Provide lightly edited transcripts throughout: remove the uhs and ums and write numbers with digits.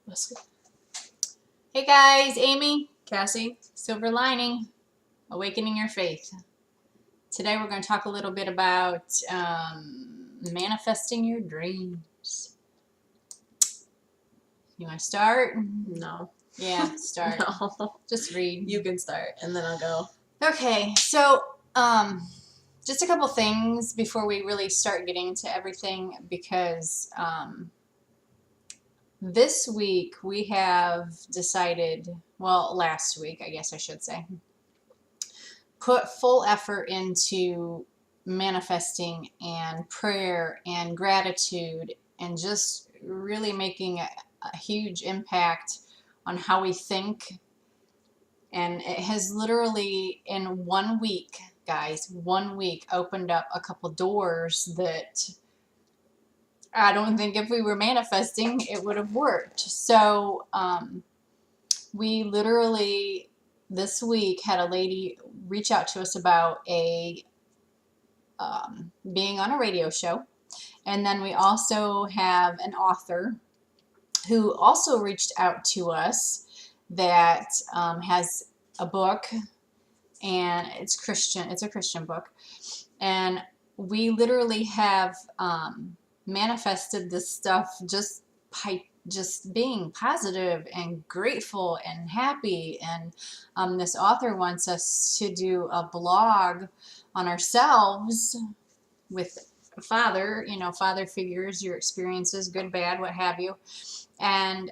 Let's go. Hey guys, Amy, Cassie. Silver Lining, Awakening Your Faith. Today we're going to talk a little bit about manifesting your dreams. You want to start? No. Yeah, start. No. Just read. You can start, and then I'll go. Okay, so just a couple things before we really start getting into everything, because this week we have decided, well, last week, I guess I should say, put full effort into manifesting and prayer and gratitude and just really making a huge impact on how we think. And it has literally, in 1 week, guys, 1 week, opened up a couple doors that I don't think if we were manifesting, it would have worked. So we literally, this week, had a lady reach out to us about being on a radio show. And then we also have an author who also reached out to us that has a book, and it's Christian. It's a Christian book. And we literally have manifested this stuff just by just being positive and grateful and happy. And this author wants us to do a blog on ourselves with father figures, your experiences, good, bad, what have you. And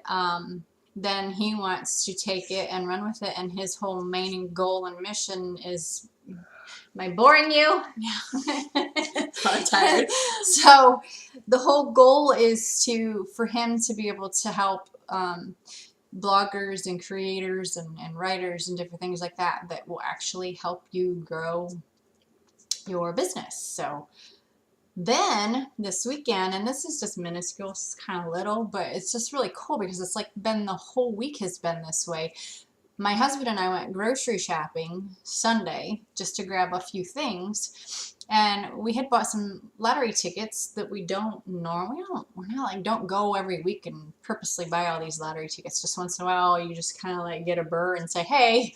then he wants to take it and run with it. And his whole main goal and mission is, am I boring you? I'm tired. So the whole goal is for him to be able to help bloggers and creators and writers and different things like that will actually help you grow your business. So then this weekend, and this is just minuscule, it's kind of little, but it's just really cool because it's like the whole week has been this way. My husband and I went grocery shopping Sunday just to grab a few things, and we had bought some lottery tickets that we don't go every week and purposely buy all these lottery tickets. Just once in a while, you just kind of like get a burr and say, hey,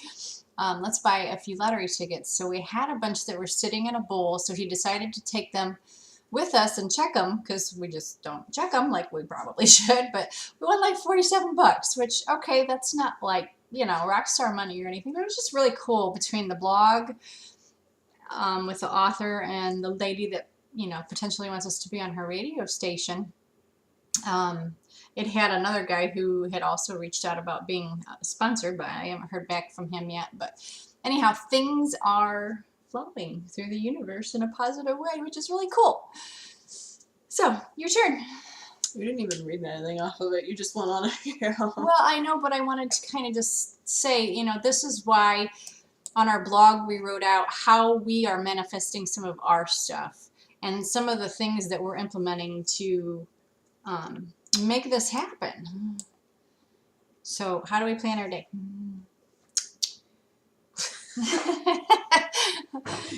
let's buy a few lottery tickets. So we had a bunch that were sitting in a bowl, so he decided to take them with us and check them, because we just don't check them like we probably should. But we won like $47, which, okay, that's not like, rock star money or anything, but it was just really cool between the blog with the author and the lady that, potentially wants us to be on her radio station. It had another guy who had also reached out about being sponsored, but I haven't heard back from him yet. But anyhow, things are flowing through the universe in a positive way, which is really cool. So, your turn. You didn't even read anything off of it. You just went on your own. Well, I know, but I wanted to kind of just say, this is why on our blog we wrote out how we are manifesting some of our stuff and some of the things that we're implementing to make this happen. So, how do we plan our day?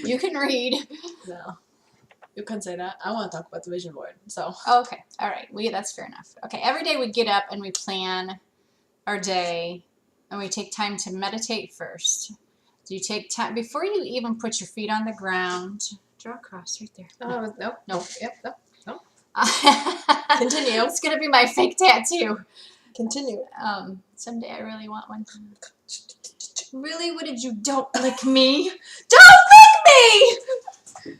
You can read. No. You can say that. I want to talk about the vision board. So. Okay. All right. That's fair enough. Okay. Every day we get up and we plan our day, and we take time to meditate first. Do you take time before you even put your feet on the ground? Draw a cross right there. Oh, nope. Nope. Yep. Nope. Nope. Continue. It's gonna be my fake tattoo. Continue. Someday I really want one. Really? What did you? Don't lick me! Don't lick me! Did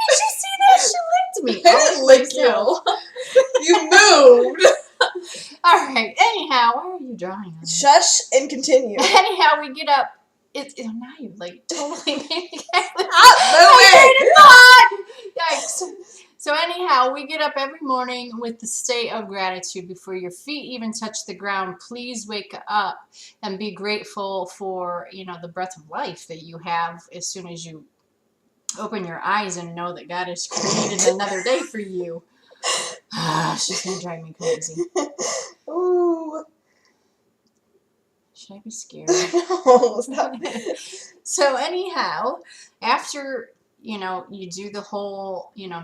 you see that? She licked me. I didn't lick you. You moved. All right. Anyhow, why are you drawing on me? Shush and continue. Anyhow, we get up. Now you like totally made me Yikes. So anyhow, we get up every morning with the state of gratitude. Before your feet even touch the ground, please wake up and be grateful for, the breath of life that you have as soon as you open your eyes and know that God has created another day for you. She's going to drive me crazy. Ooh. Should I be scared? No, stop. So anyhow, after you know, you do the whole, you know,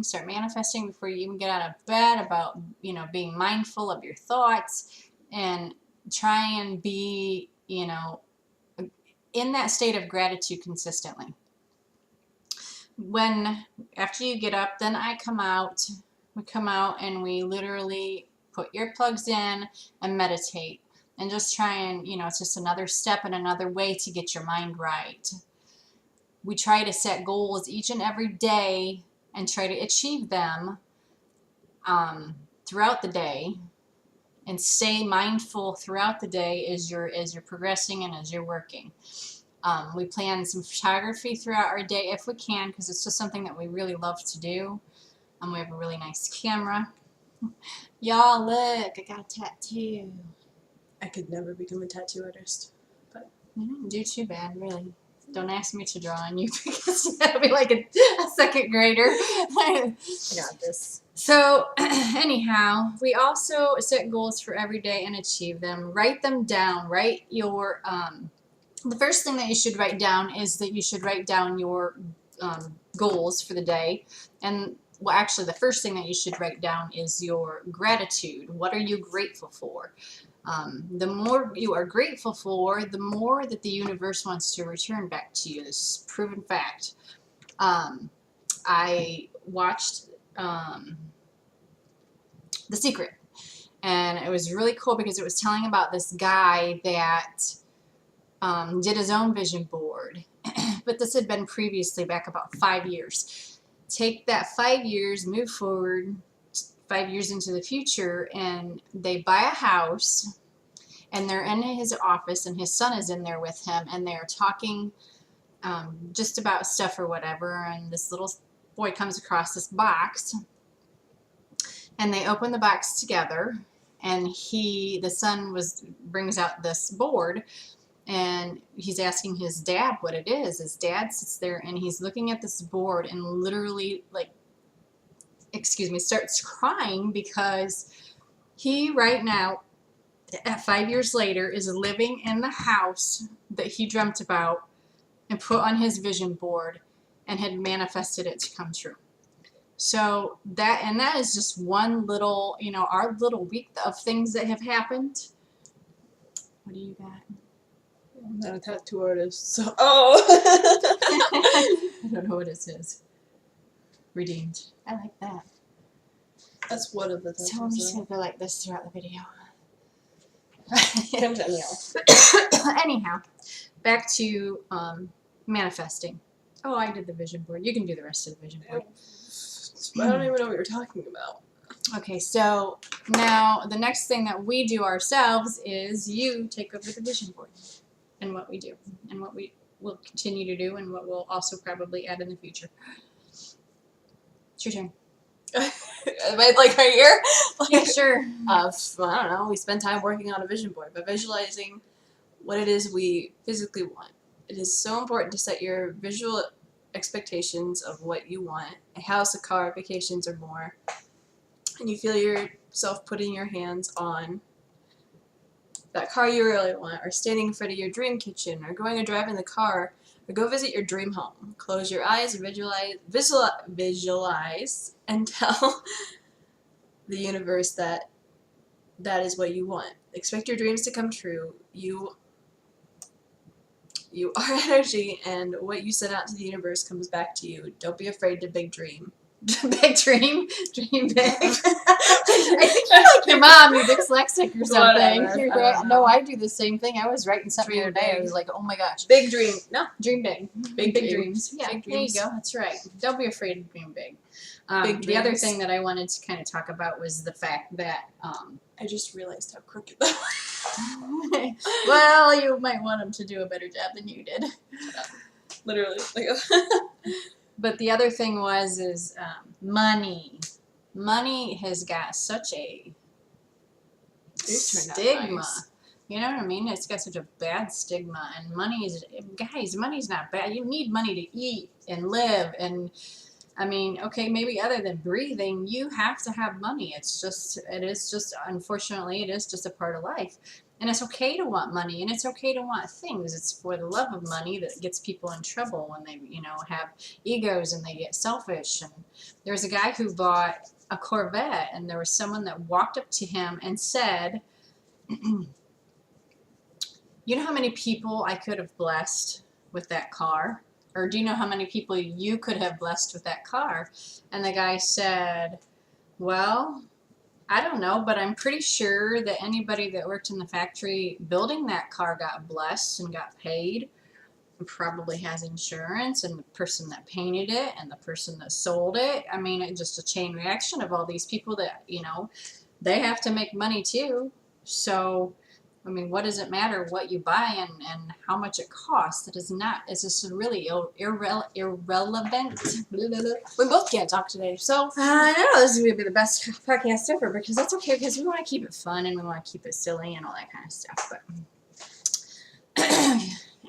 start manifesting before you even get out of bed, about, you know, being mindful of your thoughts, and try and be, you know, in that state of gratitude consistently. After you get up, then we come out and we literally put earplugs in and meditate, and just try and, you know, it's just another step and another way to get your mind right. We try to set goals each and every day and try to achieve them throughout the day, and stay mindful throughout the day as you're progressing and as you're working. We plan some photography throughout our day if we can, because it's just something that we really love to do. We have a really nice camera. Y'all, look, I got a tattoo. I could never become a tattoo artist. But You didn't do too bad, really. Don't ask me to draw on you, because that'll be like a second grader. I got this. So, anyhow, we also set goals for every day and achieve them. Write them down. Write your the first thing that you should write down is that you should write down your goals for the day. And well, actually, the first thing that you should write down is your gratitude. What are you grateful for? The more you are grateful for, the more that the universe wants to return back to you. This is proven fact. I watched The Secret, and it was really cool because it was telling about this guy that did his own vision board, but this had been previously back about 5 years. Take that 5 years, move forward 5 years into the future, and they buy a house, and they're in his office, and his son is in there with him, and they're talking just about stuff or whatever, and this little boy comes across this box, and they open the box together, and the son brings out this board, and he's asking his dad what it is. His dad sits there, and he's looking at this board and literally, starts crying, because he right now, at 5 years later, is living in the house that he dreamt about and put on his vision board and had manifested it to come true. So that is just one little, you know, our little week of things that have happened. What do you got? I'm not a tattoo artist, so I don't know what it says. Redeemed. I like that. That's one of the tattoos. So I'm just going to go like this throughout the video. Anyhow, back to manifesting. Oh, I did the vision board. You can do the rest of the vision board. I don't even know what you're talking about. Okay, so now the next thing that we do ourselves is you take over the vision board, and what we do, and what we will continue to do, and what we'll also probably add in the future. It's your turn. Am I like right here? Yeah, sure. I don't know. We spend time working on a vision board by visualizing what it is we physically want. It is so important to set your visual expectations of what you want: a house, a car, vacations, or more. And you feel yourself putting your hands on that car you really want, or standing in front of your dream kitchen, or going and driving the car, or go visit your dream home. Close your eyes and visualize and tell the universe that is what you want. Expect your dreams to come true. You are energy, and what you send out to the universe comes back to you. Don't be afraid to big dream. Big dream? Dream big. I think you're like your mom, you're dyslexic or something. Whatever. No, I do the same thing. I was writing something the Dream other day. I big. was like, oh my gosh. Big dream. No. Dream big. Big dreams. Yeah, Big there you dreams. go. That's right. Don't be afraid of dream big. Big The other dreams. thing that I wanted to kind of talk about was the fact that, I just realized how crooked that was. well, you might want them to do a better job than you did. Literally. But the other thing is money. Money has got such a Yours turned out stigma. nice. You know what I mean? It's got such a bad stigma, and money's not bad. You need money to eat and live and I mean, okay, maybe other than breathing, you have to have money. Unfortunately, it is just a part of life. And it's okay to want money and it's okay to want things. It's for the love of money that gets people in trouble when they, have egos and they get selfish. And there's a guy who bought a Corvette and there was someone that walked up to him and said, you know how many people I could have blessed with that car? Or do you know how many people you could have blessed with that car? And the guy said, well, I don't know, but I'm pretty sure that anybody that worked in the factory building that car got blessed and got paid and probably has insurance, and the person that painted it and the person that sold it. I mean, it's just a chain reaction of all these people that, they have to make money too. So, I mean, what does it matter what you buy and how much it costs? It is not, it's just really irrelevant. We both can't talk today, so I know this is going to be the best podcast ever because that's okay because we want to keep it fun and we want to keep it silly and all that kind of stuff. But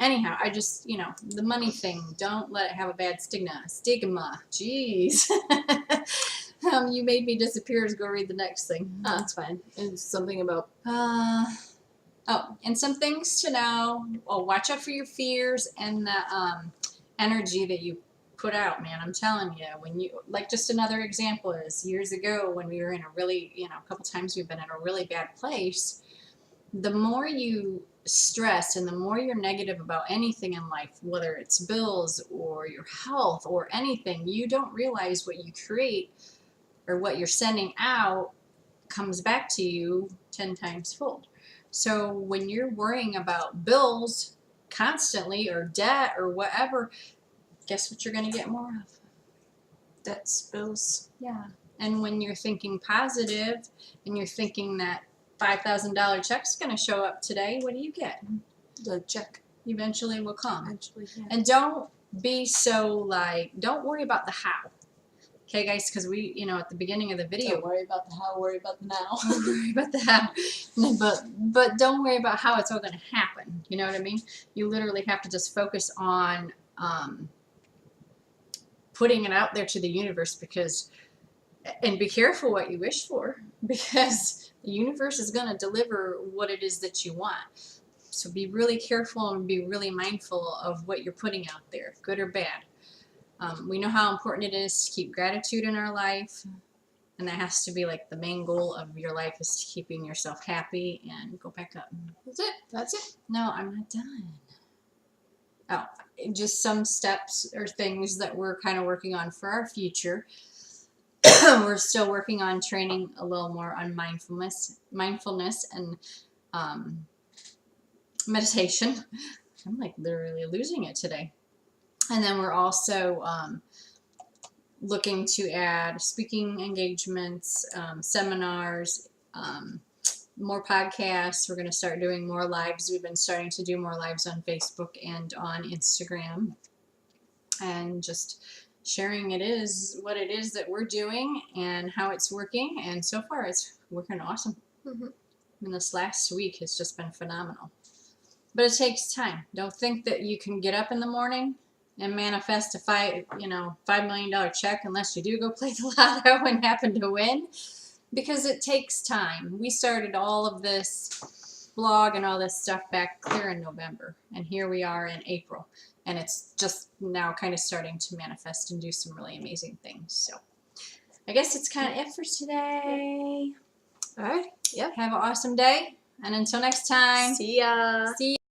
anyhow, I just, the money thing, don't let it have a bad stigma. Jeez. You made me disappear. Go read the next thing. oh, it's fine. It's something about And some things to know. Oh, watch out for your fears and the energy that you put out, man. I'm telling you, just another example is years ago when we were in a really, a couple times we've been in a really bad place. The more you stress and the more you're negative about anything in life, whether it's bills or your health or anything, you don't realize what you create or what you're sending out comes back to you 10 times fold. So when you're worrying about bills constantly or debt or whatever, guess what you're going to get more of? debt bills. Yeah. And when you're thinking positive and you're thinking that $5,000 check's going to show up today, what do you get? The check Eventually will come. eventually. Yeah. And don't be so don't worry about the how. Okay, guys, because we, at the beginning of the video, Don't worry about the how, worry about the now. don't worry about the how. But don't worry about how it's all going to happen. You know what I mean? You literally have to just focus on putting it out there to the universe and be careful what you wish for because the universe is going to deliver what it is that you want. So be really careful and be really mindful of what you're putting out there, good or bad. We know how important it is to keep gratitude in our life, and that has to be like the main goal of your life is to keeping yourself happy and go back up. That's it. No, I'm not done. Oh, just some steps or things that we're kind of working on for our future. We're still working on training a little more on mindfulness and meditation. I'm like literally losing it today. And then we're also looking to add speaking engagements, seminars, more podcasts. We're going to start doing more lives. We've been starting to do more lives on Facebook and on Instagram. And just sharing what it is that we're doing and how it's working. And so far it's working awesome. Mm-hmm. I mean, this last week has just been phenomenal. But it takes time. Don't think that you can get up in the morning and manifest a $5 million check unless you do go play the lotto and happen to win, because it takes time. We started all of this blog and all this stuff back clear in November, and here we are in April, and it's just now kind of starting to manifest and do some really amazing things. So I guess it's kind of it for today. All right. Yep. Have an awesome day, and until next time. See ya. See ya.